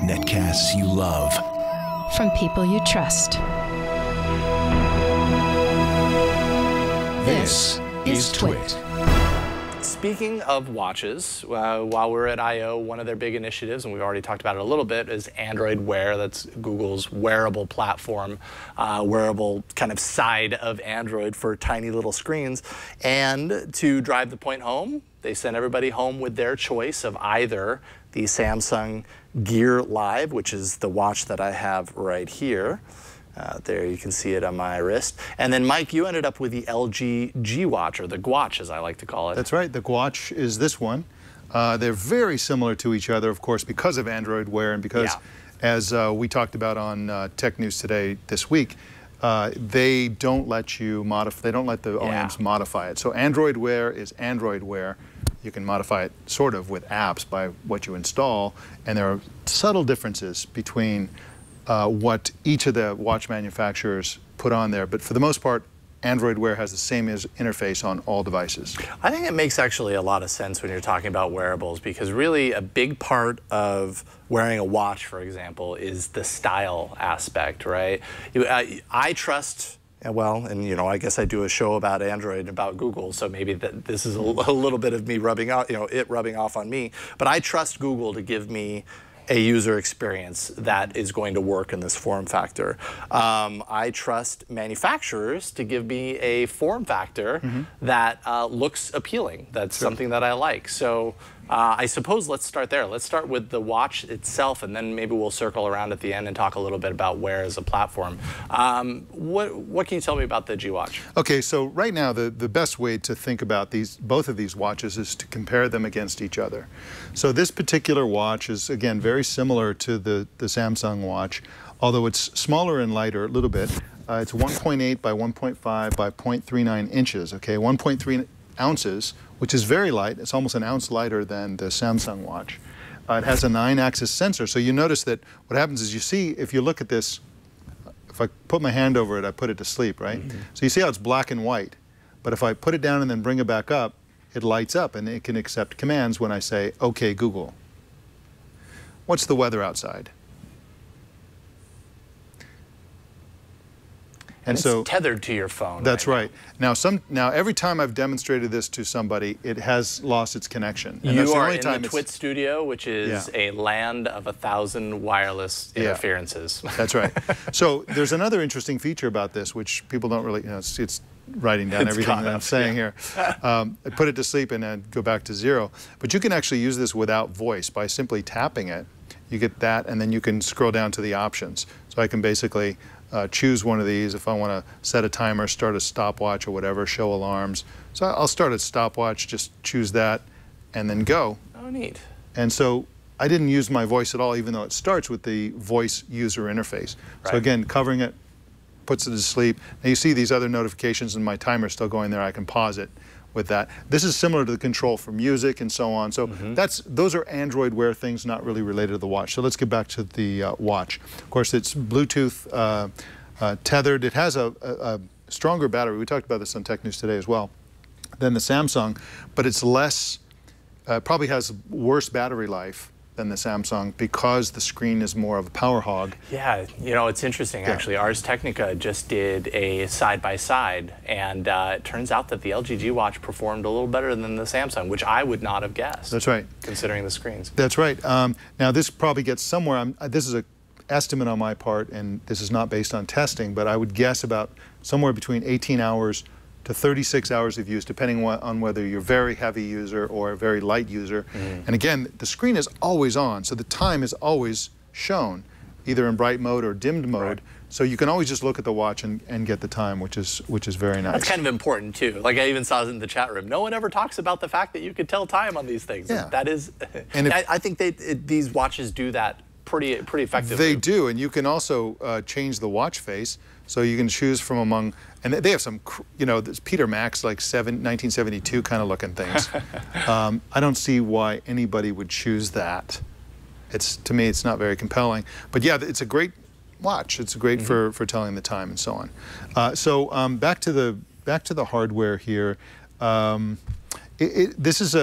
Netcasts you love. From people you trust. This is Twit. Speaking of watches, while we're at I/O, one of their big initiatives, and we've already talked about it a little bit, is Android Wear. That's Google's wearable platform, wearable kind of side of Android for tiny little screens. And to drive the point home, they sent everybody home with their choice of either the Samsung Gear Live, which is the watch that I have right here. There you can see it on my wrist. And then Mike, you ended up with the LG G Watch, or the Gwatch as I like to call it. That's right, the Gwatch is this one. They're very similar to each other, of course, because of Android Wear and because, as we talked about on Tech News Today this week, they don't let you modify, they don't let the OEMs modify it. So Android Wear is Android Wear. You can modify it sort of with apps by what you install, and there are subtle differences between what each of the watch manufacturers put on there, but for the most part, Android Wear has the same interface on all devices. I think it makes actually a lot of sense when you're talking about wearables, because really a big part of wearing a watch, for example, is the style aspect, right? I trust, well, and you know, I guess I do a show about Android and about Google, so maybe this is a little bit of me rubbing out, it rubbing off on me, but I trust Google to give me a user experience that is going to work in this form factor. I trust manufacturers to give me a form factor that looks appealing. That's something that I like. So I suppose let's start there. Let's start with the watch itself, and then maybe we'll circle around at the end and talk a little bit about Wear as a platform. What can you tell me about the G Watch? Okay, so right now the best way to think about both of these watches is to compare them against each other. So this particular watch is, again, very similar to the Samsung watch, although it's smaller and lighter a little bit. It's 1.8 by 1.5 by 0.39 inches, okay, 1.3 ounces, which is very light. It's almost an ounce lighter than the Samsung watch. It has a 9-axis sensor, so you notice that what happens is you see, if you look at this, if I put my hand over it, I put it to sleep, right? So you see how it's black and white, but if I put it down and then bring it back up, it lights up and it can accept commands when I say, "Okay, Google. What's the weather outside?" And so it's tethered to your phone. That's right. Now, every time I've demonstrated this to somebody, it has lost its connection. And you are in the Twit studio, which is a land of 1,000 wireless interferences. That's right. So there's another interesting feature about this, which people don't really, it's writing down everything that I'm saying here. I put it to sleep and then go back to zero. But you can actually use this without voice by simply tapping it. You get that, and then you can scroll down to the options. So I can basically choose one of these if I want to set a timer, start a stopwatch or whatever, show alarms. So I'll start a stopwatch, just choose that, and then go. Oh, neat. And so I didn't use my voice at all, even though it starts with the voice user interface. Right. So again, covering it, puts it to sleep. Now you see these other notifications and my timer's still going there. I can pause it with that. This is similar to the control for music and so on. So those are Android Wear things, not really related to the watch. So let's get back to the watch. Of course, it's Bluetooth tethered. It has a stronger battery. We talked about this on Tech News Today as well than the Samsung, but it's less, probably has worse battery life than the Samsung because the screen is more of a power hog. Yeah, you know, it's interesting actually. Ars Technica just did a side-by-side, and it turns out that the LG G Watch performed a little better than the Samsung, which I would not have guessed. That's right. Considering the screens. That's right. Now this probably gets somewhere, this is an estimate on my part, and this is not based on testing, but I would guess about somewhere between 18 hours to 36 hours of use, depending on whether you're a very heavy user or a very light user. And again, the screen is always on, so the time is always shown, either in bright mode or dimmed mode. So you can always just look at the watch and get the time, which is very nice. That's kind of important too. Like I even saw it in the chat room. No one ever talks about the fact that you could tell time on these things. Yeah. That is, and I think these watches do that pretty effectively. They do, and you can also change the watch face. So you can choose from among, and they have some, you know, this Peter Max, like 1972 kind of looking things. I don't see why anybody would choose that. To me, it's not very compelling. But yeah, it's a great watch. It's great for telling the time and so on. So back to the hardware here. This is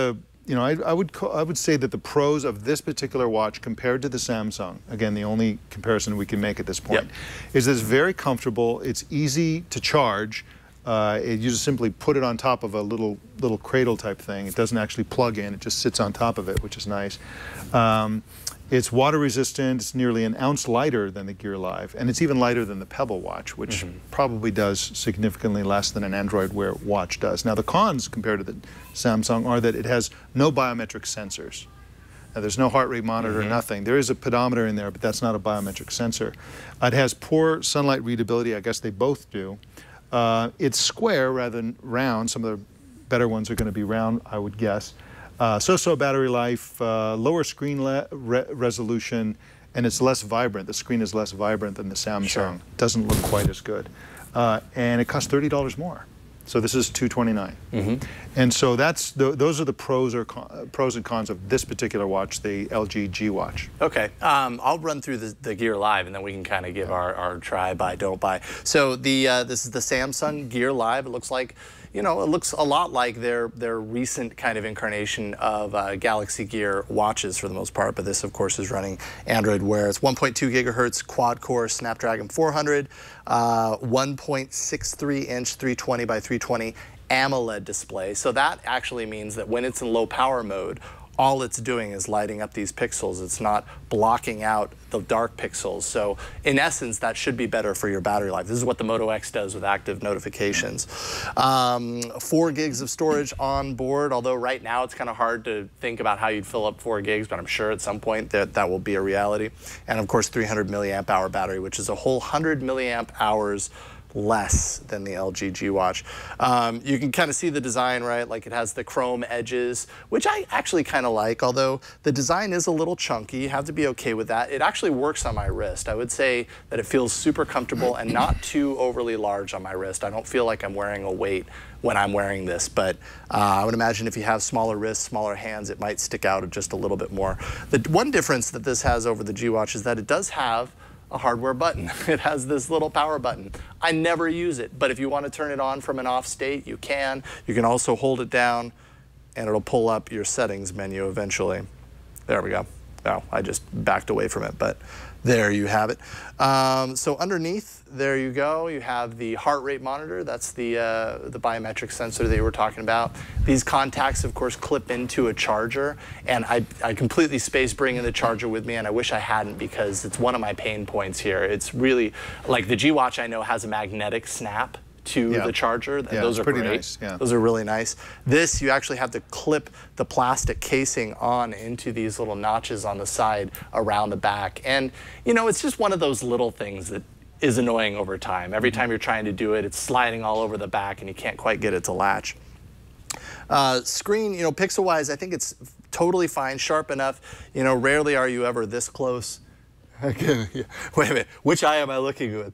you know, I would say that the pros of this particular watch compared to the Samsung, again, the only comparison we can make at this point, is that it's very comfortable. It's easy to charge. You just simply put it on top of a little cradle type thing. It doesn't actually plug in. It just sits on top of it, which is nice. It's water resistant. It's nearly an ounce lighter than the Gear Live, and it's even lighter than the Pebble Watch, which probably does significantly less than an Android Wear watch does. Now, the cons compared to the Samsung are that it has no biometric sensors. Now, there's no heart rate monitor, nothing. There is a pedometer in there, but that's not a biometric sensor. It has poor sunlight readability. I guess they both do. It's square rather than round. Some of the better ones are going to be round, I would guess. So-so battery life, lower screen resolution, and it's less vibrant. The screen is less vibrant than the Samsung. Sure. It doesn't look quite as good. And it costs $30 more. So this is $229. And so those are the pros and cons of this particular watch, the LG G Watch. Okay, I'll run through the Gear Live, and then we can kind of give our try, buy, don't buy. So this is the Samsung Gear Live. It looks like, you know, it looks a lot like their recent kind of incarnation of Galaxy Gear watches for the most part, but this, of course, is running Android Wear. It's 1.2 gigahertz quad-core Snapdragon 400, 1.63-inch 320 by 320 AMOLED display. So that actually means that when it's in low power mode, all it's doing is lighting up these pixels. It's not blocking out the dark pixels. So in essence, that should be better for your battery life. This is what the Moto X does with active notifications. 4 gigs of storage on board, although right now it's kind of hard to think about how you'd fill up 4 gigs, but I'm sure at some point that will be a reality. And of course, 300 milliamp hour battery, which is a whole 100 milliamp hours less than the LG G Watch. You can kind of see the design, right? Like it has the chrome edges, which I actually kind of like, although the design is a little chunky. You have to be okay with that. It actually works on my wrist. I would say that it feels super comfortable and not too overly large on my wrist. I don't feel like I'm wearing a weight when I'm wearing this, but I would imagine if you have smaller wrists, smaller hands, it might stick out just a little bit more. The one difference that this has over the G Watch is that it does have a hardware button. It has this little power button. I never use it, but if you want to turn it on from an off state, you can. You can also hold it down and it'll pull up your settings menu eventually. There we go. Oh, I just backed away from it, but there you have it. So underneath, there you go. You have the heart rate monitor. That's the biometric sensor that you were talking about. These contacts, of course, clip into a charger, and I completely spaced bringing the charger with me, and I wish I hadn't because it's one of my pain points here. It's really, like the G Watch I know has a magnetic snap to the charger. Those are pretty great. nice. Yeah. Those are really nice. This, you actually have to clip the plastic casing on into these little notches on the side around the back. And, you know, it's just one of those little things that is annoying over time. Every time you're trying to do it, it's sliding all over the back and you can't quite get it to latch. Screen, you know, pixel-wise, I think it's totally fine, sharp enough. You know, rarely are you ever this close. Okay, yeah. Wait a minute, which eye am I looking with?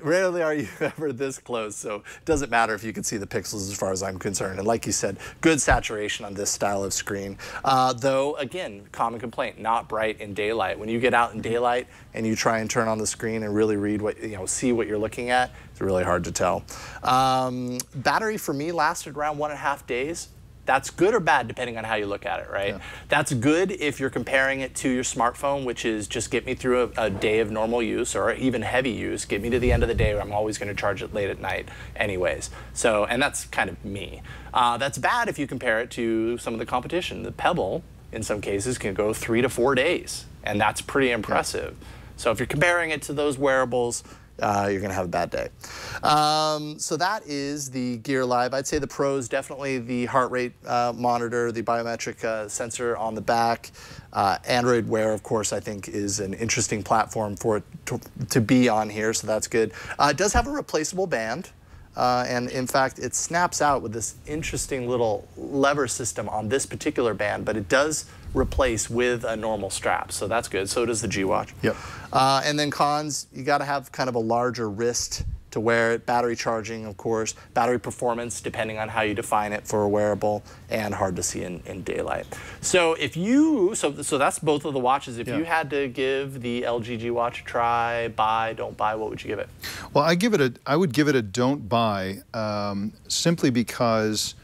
Rarely are you ever this close, so it doesn't matter if you can see the pixels as far as I'm concerned. And like you said, good saturation on this style of screen. Though, again, common complaint, not bright in daylight. When you get out in daylight and you try and turn on the screen and really read what, you know, see what you're looking at, it's really hard to tell. Battery for me lasted around 1.5 days. That's good or bad depending on how you look at it, right? Yeah. That's good if you're comparing it to your smartphone, which is just get me through a day of normal use or even heavy use, get me to the end of the day where I'm always going to charge it late at night anyways. So, and that's kind of me. That's bad if you compare it to some of the competition. The Pebble, in some cases, can go 3 to 4 days, and that's pretty impressive. Yeah. So if you're comparing it to those wearables, you're going to have a bad day. So that is the Gear Live. I'd say the pros, definitely the heart rate monitor, the biometric sensor on the back. Android Wear, of course, I think is an interesting platform for it to be on here, so that's good. It does have a replaceable band. And in fact, it snaps out with this interesting little lever system on this particular band, but it does replace with a normal strap, so that's good. So does the G Watch. Yep. And then cons, you got to have kind of a larger wrist to wear it. Battery charging, of course. Battery performance, depending on how you define it for a wearable, and hard to see in daylight. So if you, so that's both of the watches. If you had to give the LG G Watch a try, buy, don't buy, what would you give it? Well, I would give it a don't buy, simply because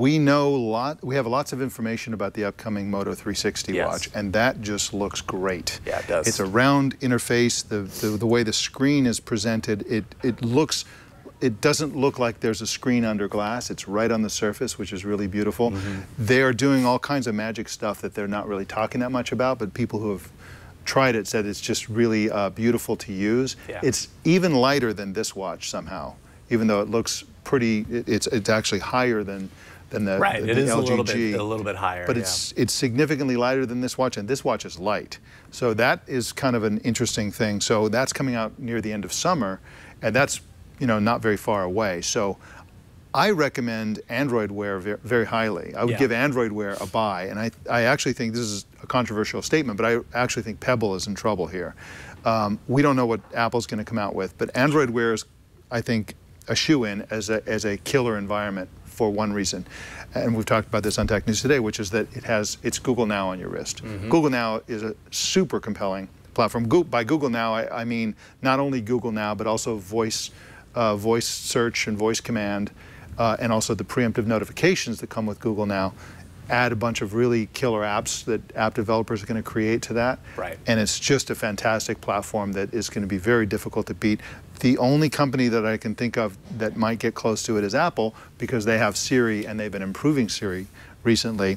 we have lots of information about the upcoming Moto 360 watch, and that just looks great. Yeah, it does. It's a round interface. The way the screen is presented, it doesn't look like there's a screen under glass. It's right on the surface, which is really beautiful. They are doing all kinds of magic stuff that they're not really talking that much about, but people who have tried it said it's just really beautiful to use. Yeah. It's even lighter than this watch somehow, even though it looks pretty. It's actually higher than the it is LGG. a little bit higher. But it's significantly lighter than this watch, and this watch is light. So that is kind of an interesting thing. So that's coming out near the end of summer, and that's not very far away. So I recommend Android Wear very highly. I would give Android Wear a buy, and I actually think this is a controversial statement, but I actually think Pebble is in trouble here. We don't know what Apple's going to come out with, but Android Wear is, I think, a shoe-in as a killer environment for one reason. And we've talked about this on Tech News Today, which is that it's Google Now on your wrist. Google Now is a super compelling platform. By Google Now, I mean not only Google Now, but also voice search and voice command, and also the preemptive notifications that come with Google Now. Add a bunch of really killer apps that app developers are going to create to that. And it's just a fantastic platform that is going to be very difficult to beat. The only company that I can think of that might get close to it is Apple, because they have Siri and they've been improving Siri recently.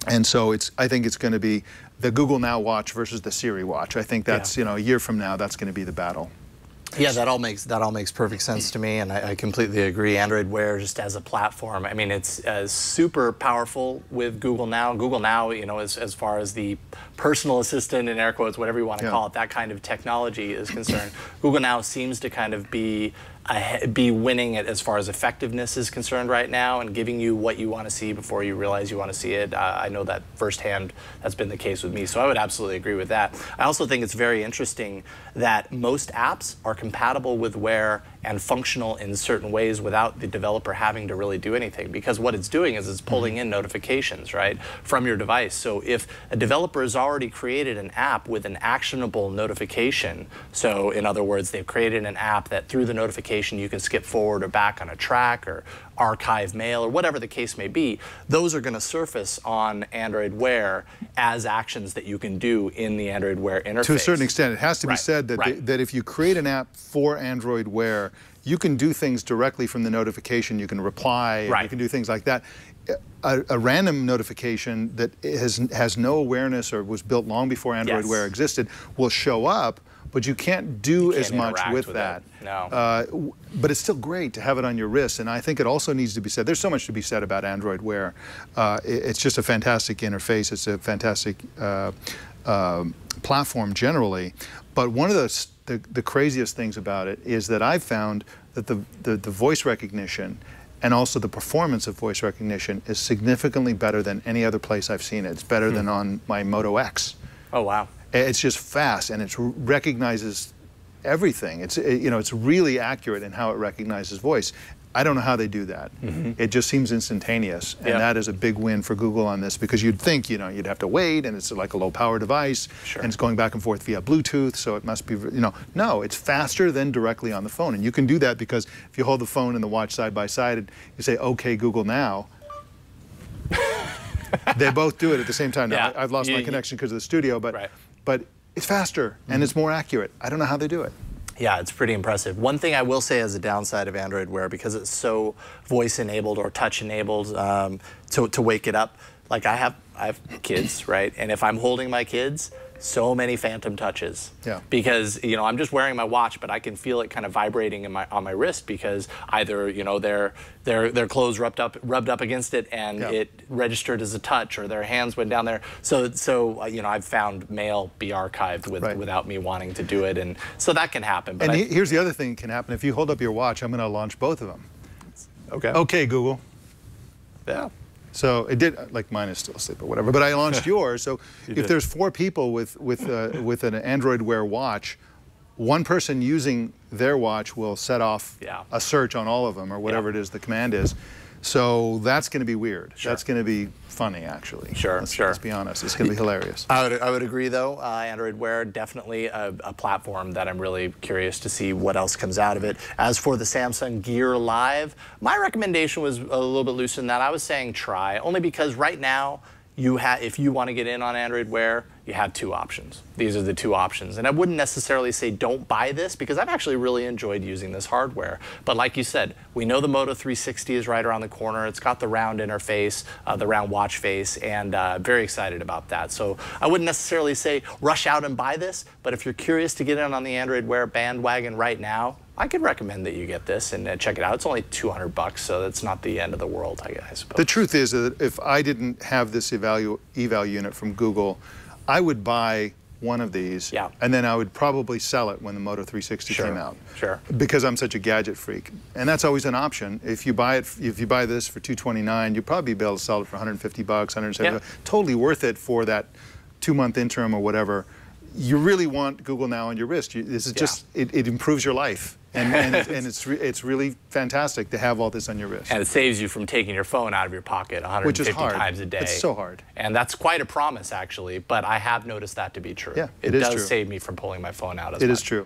And so I think it's going to be the Google Now watch versus the Siri watch. I think that's, a year from now, that's going to be the battle. Yeah, that all makes perfect sense to me, and I completely agree. Android Wear just as a platform, I mean, it's super powerful with Google Now. Google Now, as far as the personal assistant, in air quotes, whatever you want to call it, that kind of technology is concerned, Google Now seems to kind of be winning it as far as effectiveness is concerned right now, and giving you what you want to see before you realize you want to see it. I know that firsthand. That's been the case with me, so I would absolutely agree with that. I also think it's very interesting that most apps are compatible with Wear and functional in certain ways without the developer having to really do anything, because what it's doing is it's pulling in notifications, right, from your device. So if a developer has already created an app with an actionable notification, so in other words, they've created an app that through the notification you can skip forward or back on a track or archive mail or whatever the case may be, those are going to surface on Android Wear as actions that you can do in the Android Wear interface. To a certain extent, it has to be said that, that if you create an app for Android Wear, you can do things directly from the notification. You can reply, you can do things like that. A random notification that has no awareness or was built long before Android Wear existed will show up, but you can't do as much with that. No. But it's still great to have it on your wrist, and I think it also needs to be said. There's so much to be said about Android Wear. It's just a fantastic interface. It's a fantastic platform generally. But one of the craziest things about it is that I've found that the voice recognition and also the performance of voice recognition is significantly better than any other place I've seen it. It's better than on my Moto X. Oh, wow. It's just fast, and it recognizes everything. It's really accurate in how it recognizes voice. I don't know how they do that. It just seems instantaneous, and that is a big win for Google on this, because you'd think you'd have to wait, and it's like a low power device, and it's going back and forth via Bluetooth, so it must be no, it's faster than directly on the phone, and you can do that because if you hold the phone and the watch side by side and you say, "Okay, Google Now," they both do it at the same time. Now, I've lost my connection because of the studio, but it's faster and it's more accurate. I don't know how they do it. Yeah, it's pretty impressive. One thing I will say as a downside of Android Wear, because it's so voice-enabled or touch-enabled to wake it up, like I have kids, right? And if I'm holding my kids, so many phantom touches. Because I'm just wearing my watch, but I can feel it kind of vibrating on my wrist, because either their clothes rubbed up against it and it registered as a touch, or their hands went down there. So I've found mail be archived without me wanting to do it, and so that can happen. But here's the other thing that can happen. If you hold up your watch, I'm going to launch both of them. Okay. Okay, Google. Yeah. So it did, like mine is still asleep or whatever, but I launched yours. So if there's 4 people with an Android Wear watch, one person using their watch will set off a search on all of them, or whatever it is the command is. So that's going to be weird. Sure. That's going to be funny, actually. Sure, Let's be honest. It's going to be hilarious. I would agree, though. Android Wear, definitely a platform that I'm really curious to see what else comes out of it. As for the Samsung Gear Live, my recommendation was a little bit looser than that. I was saying try, only because right now, if you want to get in on Android Wear, you have two options. These are the two options. And I wouldn't necessarily say don't buy this, because I've actually really enjoyed using this hardware. But like you said, we know the Moto 360 is right around the corner. It's got the round interface, the round watch face, and very excited about that. So I wouldn't necessarily say rush out and buy this, but if you're curious to get in on the Android Wear bandwagon right now, I could recommend that you get this and check it out. It's only $200, so that's not the end of the world, I suppose. The truth is that if I didn't have this eval unit from Google, I would buy one of these, and then I would probably sell it when the Moto 360 came out. Sure. Because I'm such a gadget freak, and that's always an option. If you buy this for $229, you'll probably be able to sell it for $150, $170. Totally worth it for that 2-month interim or whatever. You really want Google Now on your wrist. This is just it improves your life. And it's really fantastic to have all this on your wrist. And it saves you from taking your phone out of your pocket 150 times a day. It's so hard. And that's quite a promise, actually, but I have noticed that to be true. Yeah, it does save me from pulling my phone out as much. It is true.